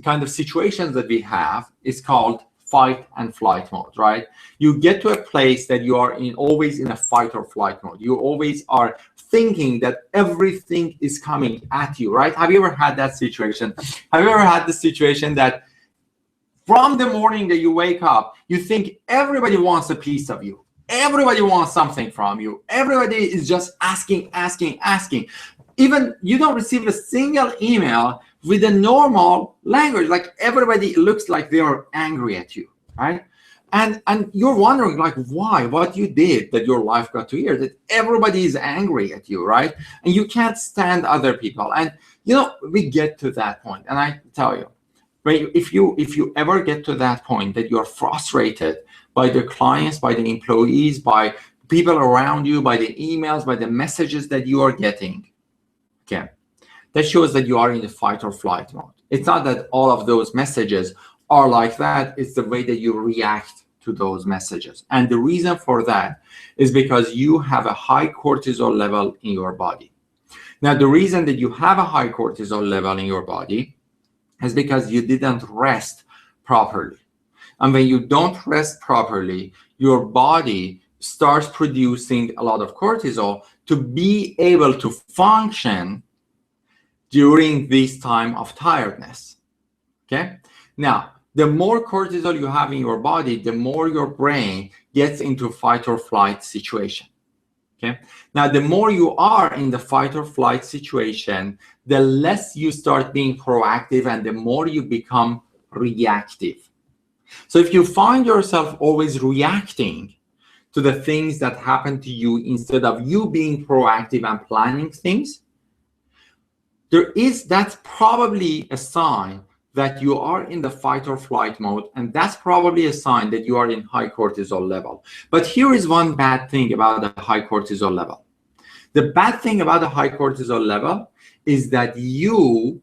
kind of situations that we have is called fight and flight mode, right? You get to a place that you are always in a fight or flight mode. You always are thinking that everything is coming at you, right? Have you ever had that situation? Have you ever had the situation that from the morning that you wake up, you think everybody wants a piece of you. Everybody wants something from you. Everybody is just asking. Even you don't receive a single email with a normal language. Like everybody looks like they are angry at you, right? And you're wondering like why, what you did that your life got to here, that everybody is angry at you, right? And you can't stand other people. And we get to that point. And I tell you, if you ever get to that point that you're frustrated by the clients, by the employees, by people around you, by the emails, by the messages that you are getting, okay, that shows that you are in the fight or flight mode. It's not that all of those messages are like that. It's the way that you react to those messages. And the reason for that is because you have a high cortisol level in your body. Now, the reason that you have a high cortisol level in your body is because you didn't rest properly. And when you don't rest properly, your body starts producing a lot of cortisol to be able to function during this time of tiredness, okay? Now, the more cortisol you have in your body, the more your brain gets into fight or flight situation, okay? Now, the more you are in the fight or flight situation, the less you start being proactive and the more you become reactive. So if you find yourself always reacting to the things that happen to you instead of you being proactive and planning things, that's probably a sign that you are in the fight or flight mode, and that's probably a sign that you are in high cortisol level. But here is one bad thing about the high cortisol level. The bad thing about the high cortisol level is that you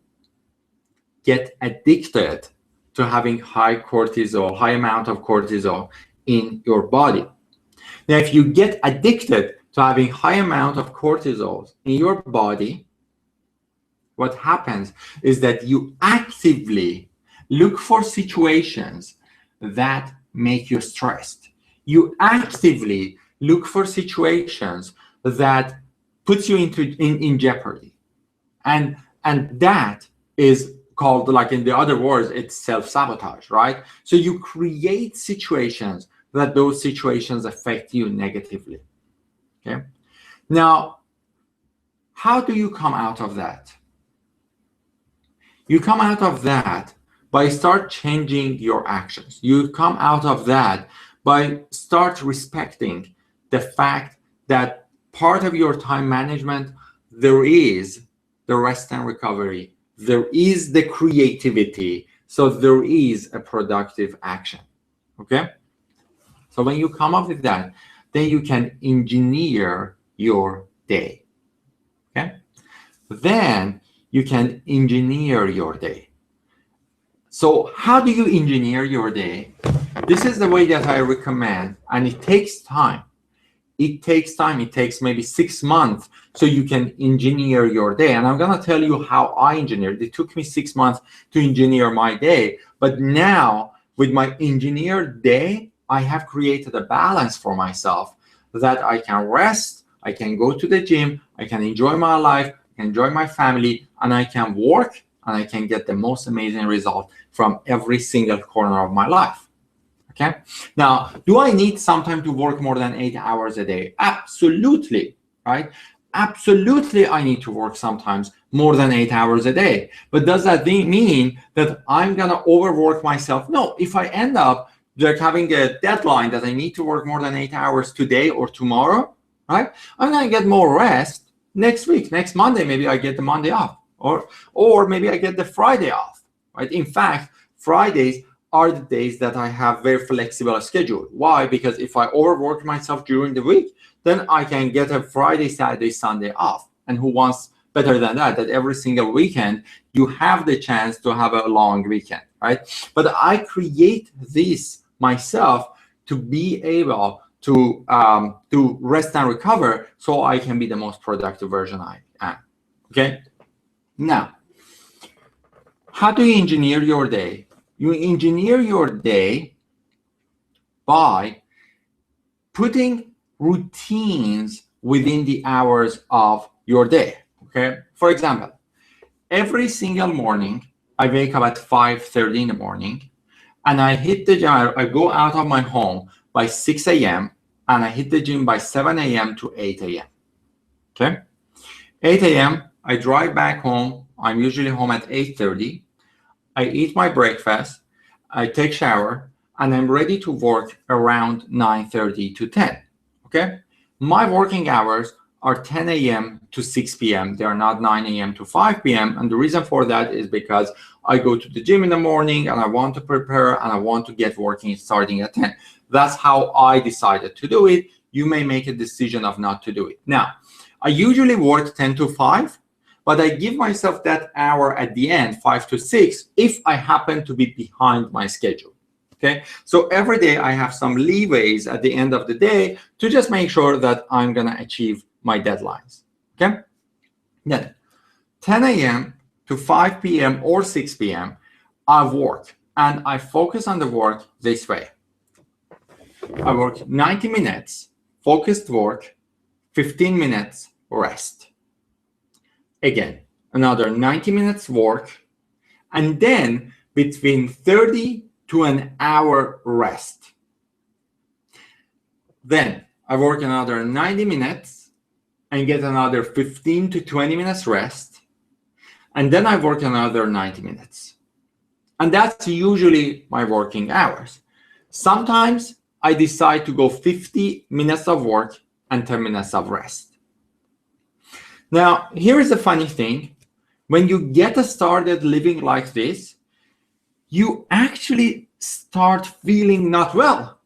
get addicted to having high amount of cortisol in your body. Now, if you get addicted to having high amount of cortisol in your body, what happens is that you actively look for situations that make you stressed. You actively look for situations that puts you in jeopardy. And that is called, like in the other words, it's self-sabotage, right? So you create situations that those situations affect you negatively, okay? Now, how do you come out of that? You come out of that by start changing your actions. You come out of that by start respecting the fact that part of your time management, there is the rest and recovery, there is the creativity, so there is a productive action, okay? So when you come up with that, then you can engineer your day, okay? then you can engineer your day. So how do you engineer your day? This is the way that I recommend, and it takes time. It takes time. It takes maybe 6 months so you can engineer your day. And I'm going to tell you how I engineered. It took me 6 months to engineer my day. But now with my engineered day, I have created a balance for myself that I can rest, I can go to the gym, I can enjoy my life, I can enjoy my family, and I can work, and I can get the most amazing result from every single corner of my life. Okay. Now, do I need sometimes to work more than 8 hours a day? Absolutely, right? Absolutely, I need to work sometimes more than 8 hours a day. But does that mean that I'm going to overwork myself? No. If I end up like having a deadline that I need to work more than 8 hours today or tomorrow, right? I'm going to get more rest next week. Next Monday, maybe I get the Monday off, or maybe I get the Friday off, right? In fact, Fridays are the days that I have very flexible schedule. Why? Because if I overwork myself during the week, then I can get a Friday, Saturday, Sunday off. And who wants better than that? That every single weekend you have the chance to have a long weekend, right? But I create this myself to be able to rest and recover so I can be the most productive version I am. Okay. Now, how do you engineer your day? You engineer your day by putting routines within the hours of your day. Okay. For example, every single morning, I wake up at 5:30 in the morning, and I hit the gym. I go out of my home by 6 a.m. and I hit the gym by 7 a.m. to 8 a.m. Okay. 8 a.m. I drive back home. I'm usually home at 8:30. I eat my breakfast, I take shower, and I'm ready to work around 9:30 to 10. Okay. My working hours are 10 a.m. to 6 p.m. They are not 9 a.m. to 5 p.m. And the reason for that is because I go to the gym in the morning and I want to prepare and I want to get working starting at 10. That's how I decided to do it. You may make a decision of not to do it. Now, I usually work 10 to 5, but I give myself that hour at the end, 5 to 6, if I happen to be behind my schedule. Okay, so every day I have some leeways at the end of the day to just make sure that I'm going to achieve my deadlines. Okay, then 10 a.m. to 5 p.m. or 6 p.m. I work, and I focus on the work this way. I work 90 minutes, focused work, 15 minutes rest. Again, another 90 minutes work, and then between 30 to an hour rest. Then I work another 90 minutes and get another 15 to 20 minutes rest. And then I work another 90 minutes. And that's usually my working hours. Sometimes I decide to go 50 minutes of work and 10 minutes of rest. Now, here is the funny thing. When you get started living like this, you actually start feeling not well.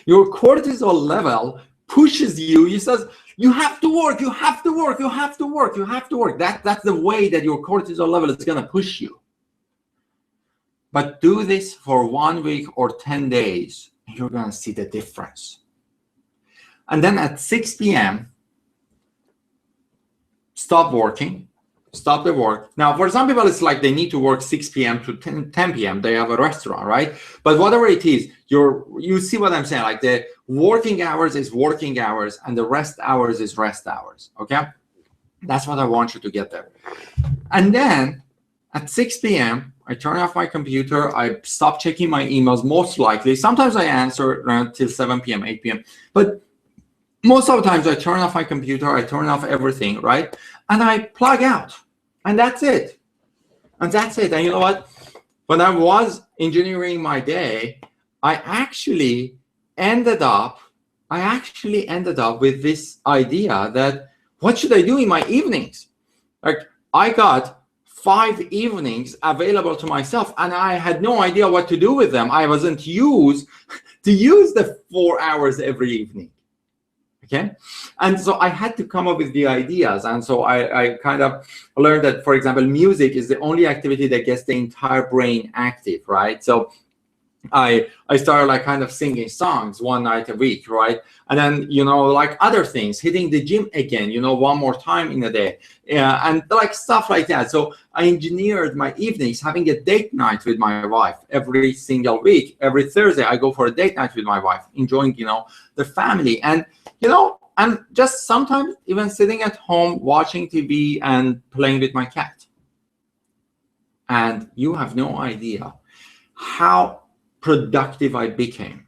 Your cortisol level pushes you. It says, you have to work, you have to work, you have to work, you have to work. That's the way that your cortisol level is going to push you. But do this for 1 week or 10 days, and you're going to see the difference. And then at 6 p.m., stop working, stop the work. Now, for some people, it's like they need to work 6 p.m. to 10 p.m. They have a restaurant, right? But whatever it is, you see what I'm saying? Like the working hours is working hours and the rest hours is rest hours, okay? That's what I want you to get there. And then at 6 p.m., I turn off my computer. I stop checking my emails, most likely. Sometimes I answer till 7 p.m., 8 p.m. But most of the times I turn off my computer, I turn off everything, right? And I plug out. And that's it. And that's it. And you know what? When I was engineering my day, I actually ended up with this idea that what should I do in my evenings? Like I got 5 evenings available to myself and I had no idea what to do with them. I wasn't used to use the 4 hours every evening. Okay. And so I had to come up with the ideas. And so I kind of learned that, for example, music is the only activity that gets the entire brain active, right? So I started like kind of singing songs one night a week, right? And then, you know, like other things, hitting the gym again, you know, one more time in a day, and like stuff like that. So I engineered my evenings, having a date night with my wife every single week. Every Thursday, I go for a date night with my wife, enjoying, you know, the family. And, you know, and just sometimes even sitting at home, watching TV and playing with my cat. And you have no idea how productive I became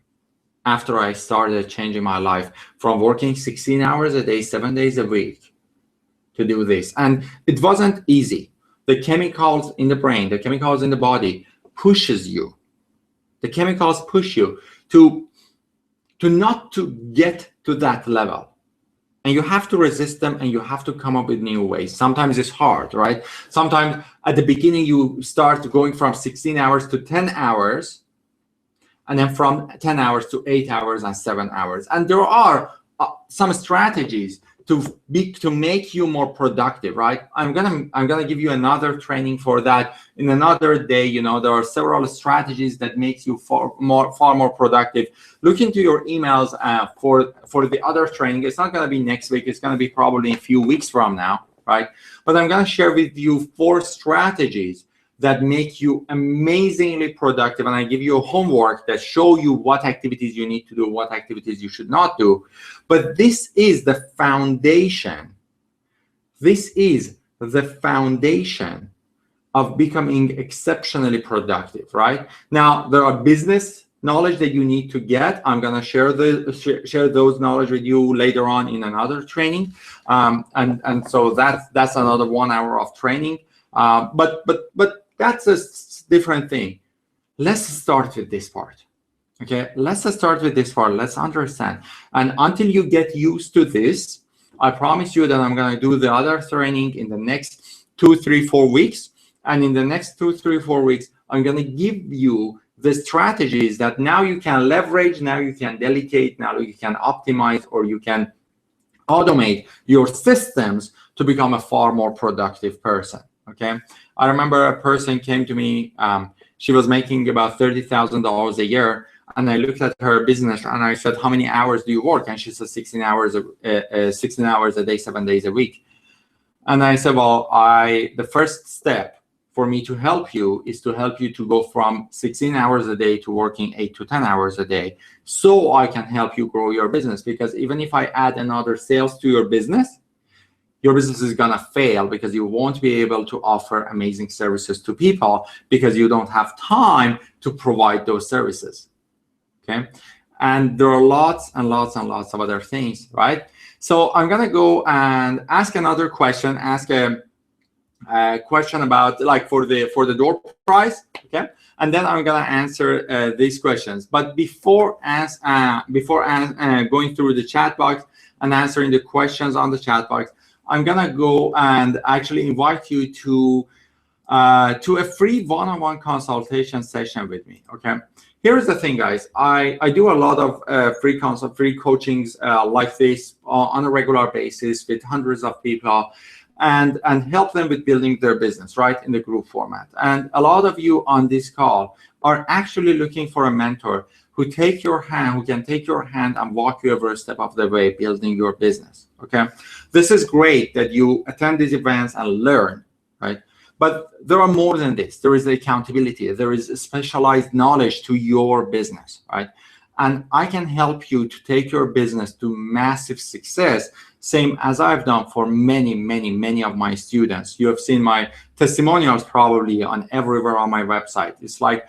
after I started changing my life from working 16 hours a day, 7 days a week to do this. And it wasn't easy. The chemicals in the brain, the chemicals in the body pushes you. The chemicals push you to not to get to that level. And you have to resist them, and you have to come up with new ways. Sometimes it's hard, right? Sometimes at the beginning, you start going from 16 hours to 10 hours, and then from 10 hours to 8 hours and 7 hours. And there are some strategies to make you more productive, right? I'm gonna give you another training for that in another day. You know, there are several strategies that makes you far more productive. Look into your emails for the other training. It's not gonna be next week. It's gonna be probably a few weeks from now, right? But I'm gonna share with you 4 strategies that make you amazingly productive, and I give you a homework that show you what activities you need to do, what activities you should not do. But this is the foundation. This is the foundation of becoming exceptionally productive, right? Now, there are business knowledge that you need to get. I'm gonna share those knowledge with you later on in another training, and so that's another 1 hour of training. But that's a different thing. Let's start with this part. Okay, let's start with this part. Let's understand. And until you get used to this, I promise you that I'm going to do the other training in the next 2, 3, 4 weeks. And in the next 2, 3, 4 weeks, I'm going to give you the strategies that now you can leverage, now you can delegate, now you can optimize, or you can automate your systems to become a far more productive person. Okay, I remember a person came to me. She was making about $30,000 a year, and I looked at her business and I said, "How many hours do you work?" And she said, 16 hours a day, 7 days a week. And I said, "Well, the first step for me to help you is to help you to go from 16 hours a day to working 8 to 10 hours a day, so I can help you grow your business. Because even if I add another sales to your business is gonna fail, because you won't be able to offer amazing services to people because you don't have time to provide those services." Okay, and there are lots and lots and lots of other things, right? So I'm gonna go and ask another question. Ask a question about like for the door prize, okay? And then I'm gonna answer these questions. But before going through the chat box and answering the questions on the chat box, I'm gonna go and actually invite you to a free one-on-one consultation session with me. Okay. Here's the thing, guys. I do a lot of free coachings like this on a regular basis with hundreds of people, and help them with building their business, right, in the group format. And a lot of you on this call are actually looking for a mentor who can take your hand and walk you every step of the way building your business. Okay, this is great that you attend these events and learn, right? But there are more than this. There is accountability. There is specialized knowledge to your business, right? And I can help you to take your business to massive success, same as I've done for many, many, many of my students. You have seen my testimonials probably on everywhere on my website. It's like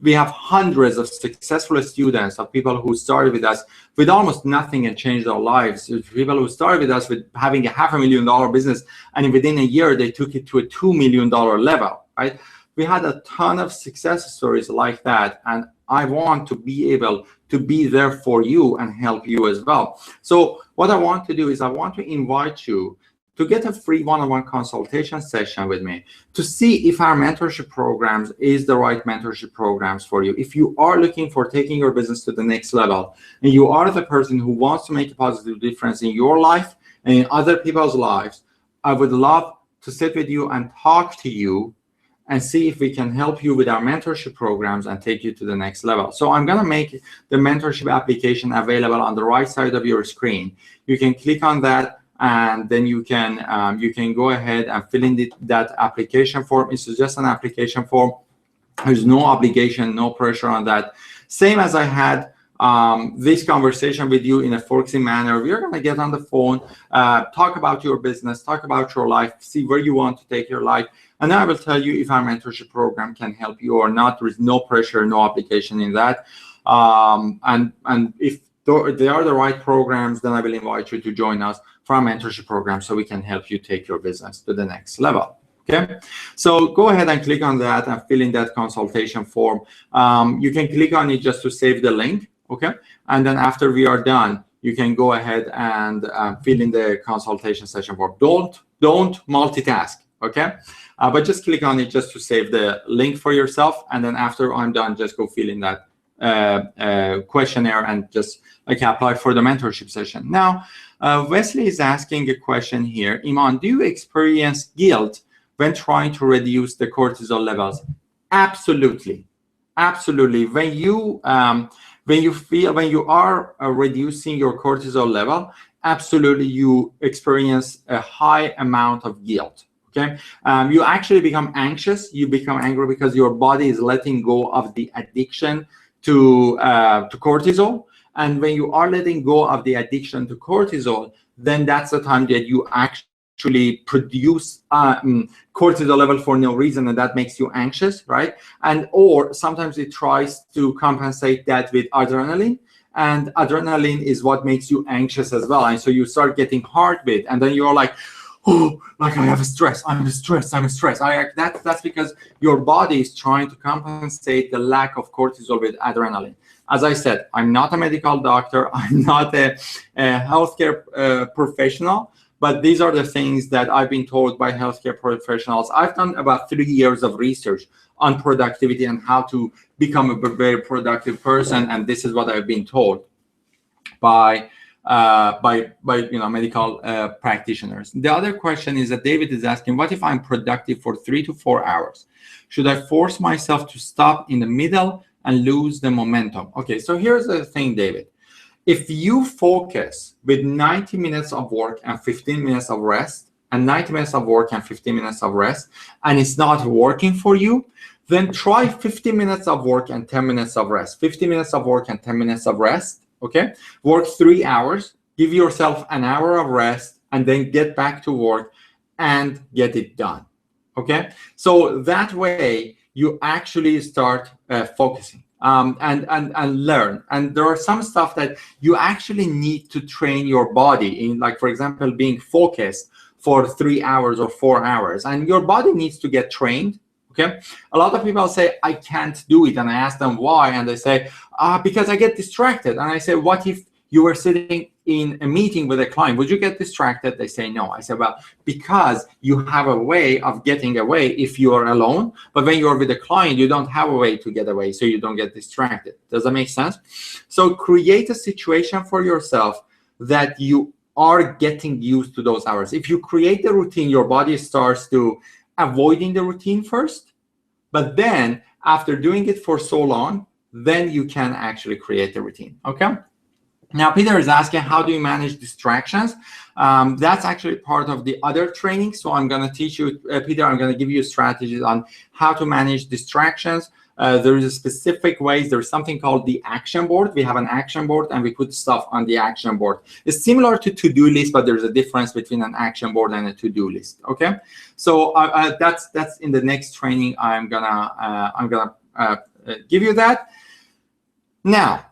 we have hundreds of successful students, of people who started with us with almost nothing and changed their lives. People who started with us with having a $500,000 business, and within a year they took it to a $2 million level, right? We had a ton of success stories like that, and I want to be able to be there for you and help you as well. So what I want to do is I want to invite you to get a free one-on-one consultation session with me to see if our mentorship programs is the right mentorship programs for you. If you are looking for taking your business to the next level and you are the person who wants to make a positive difference in your life and in other people's lives, I would love to sit with you and talk to you and see if we can help you with our mentorship programs and take you to the next level. So I'm gonna make the mentorship application available on the right side of your screen. You can click on that, and then you can go ahead and fill in that application form. It's just an application form. There's no obligation, no pressure on that. Same as I had this conversation with you in a folksy manner. We're going to get on the phone, talk about your business, talk about your life, see where you want to take your life. And then I will tell you if our mentorship program can help you or not. There is no pressure, no obligation in that. And if they are the right programs, then I will invite you to join us for our mentorship program so we can help you take your business to the next level. Okay, so go ahead and click on that and fill in that consultation form. You can click on it just to save the link. Okay, and then after we are done, you can go ahead and fill in the consultation session form. Don't multitask. Okay, but just click on it just to save the link for yourself, and then after I'm done, just go fill in that questionnaire and just apply for the mentorship session. Now, Wesley is asking a question here. Iman, do you experience guilt when trying to reduce the cortisol levels? Absolutely, absolutely. When you are reducing your cortisol level, absolutely you experience a high amount of guilt. Okay, you actually become anxious. You become angry because your body is letting go of the addiction to cortisol. And when you are letting go of the addiction to cortisol, then that's the time that you actually produce cortisol level for no reason, and that makes you anxious, right? And or sometimes it tries to compensate that with adrenaline, and adrenaline is what makes you anxious as well. And so you start getting heartbeat, and then you're like, oh, like I have a stress, I'm stressed. That's because your body is trying to compensate the lack of cortisol with adrenaline. As I said, I'm not a medical doctor, I'm not a healthcare professional, but these are the things that I've been told by healthcare professionals. I've done about 3 years of research on productivity and how to become a very productive person, and this is what I've been told by medical practitioners. The other question is that David is asking, what if I'm productive for 3 to 4 hours? Should I force myself to stop in the middle and lose the momentum? Okay, so here's the thing, David. If you focus with 90 minutes of work and 15 minutes of rest, and 90 minutes of work and 15 minutes of rest, and it's not working for you, then try 50 minutes of work and 10 minutes of rest. 50 minutes of work and 10 minutes of rest, okay? Work 3 hours, give yourself an hour of rest, and then get back to work and get it done, okay? So that way, you actually start focusing and learn. And there are some stuff that you actually need to train your body in, like, for example, being focused for 3 hours or 4 hours. And your body needs to get trained, okay? A lot of people say, I can't do it. And I ask them why. And they say, because I get distracted. And I say, what if you were sitting in a meeting with a client? Would you get distracted? They say no. I say, well, because you have a way of getting away if you are alone, but when you're with a client, you don't have a way to get away, so you don't get distracted. Does that make sense? So create a situation for yourself that you are getting used to those hours. If you create the routine, your body starts to avoiding the routine first, but then after doing it for so long, then you can actually create the routine, okay? Now, Peter is asking, how do you manage distractions? That's actually part of the other training. So I'm going to teach you, Peter, I'm going to give you strategies on how to manage distractions. There is a specific ways. There's something called the action board. We have an action board and we put stuff on the action board. It's similar to to-do list, but there's a difference between an action board and a to-do list. Okay, so that's in the next training. I'm gonna give you that. Now,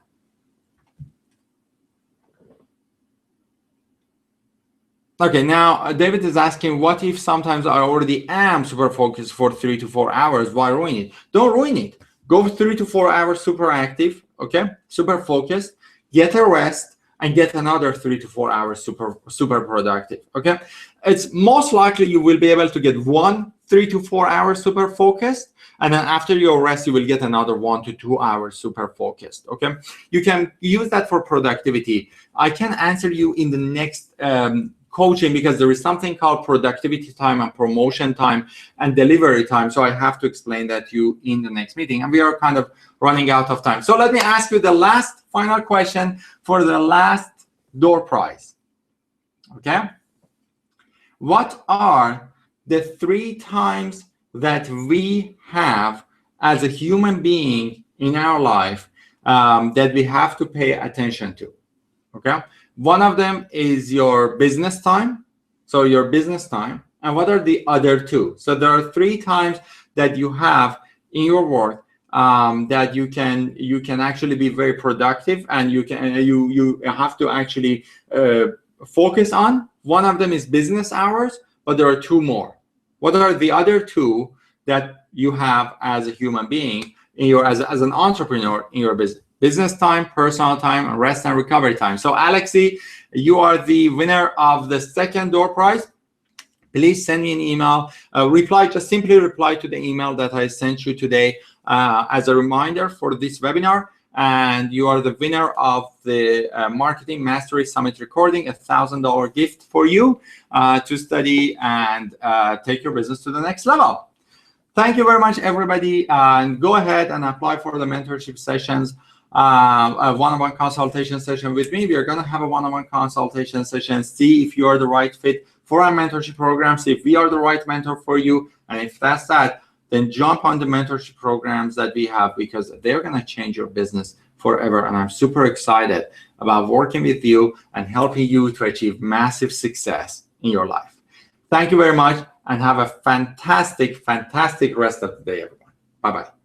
okay, now David is asking, what if sometimes I already am super focused for 3 to 4 hours? Why ruin it? Don't ruin it. Go 3 to 4 hours super active, okay? Super focused. Get a rest. and get another 3 to 4 hours super productive. Okay, it's most likely you will be able to get 3 to 4 hours super focused, and then after your rest you will get another 1 to 2 hours super focused. Okay, you can use that for productivity. I can answer you in the next coaching, because there is something called productivity time and promotion time and delivery time, so I have to explain that to you in the next meeting, and we are kind of running out of time. So let me ask you the last final question for the last door prize. Okay, what are the 3 times that we have as a human being in our life that we have to pay attention to? Okay, one of them is your business time. So your business time. And what are the other 2? So there are 3 times that you have in your work that you can actually be very productive, and you have to actually focus on. One of them is business hours, but there are 2 more. What are the other 2 that you have as a human being in your as an entrepreneur in your business? Business time, personal time, and rest and recovery time. So Alexi, you are the winner of the second door prize. Please send me an email. Just simply reply to the email that I sent you today as a reminder for this webinar. And you are the winner of the Marketing Mastery Summit recording, $1,000 gift for you to study and take your business to the next level. Thank you very much, everybody. And go ahead and apply for the mentorship sessions. A one-on-one consultation session with me. We are going to have a one-on-one consultation session, see if you are the right fit for our mentorship program, see if we are the right mentor for you. And if that's that, then jump on the mentorship programs that we have, because they're going to change your business forever. And I'm super excited about working with you and helping you to achieve massive success in your life. Thank you very much, and have a fantastic, fantastic rest of the day, everyone. Bye-bye.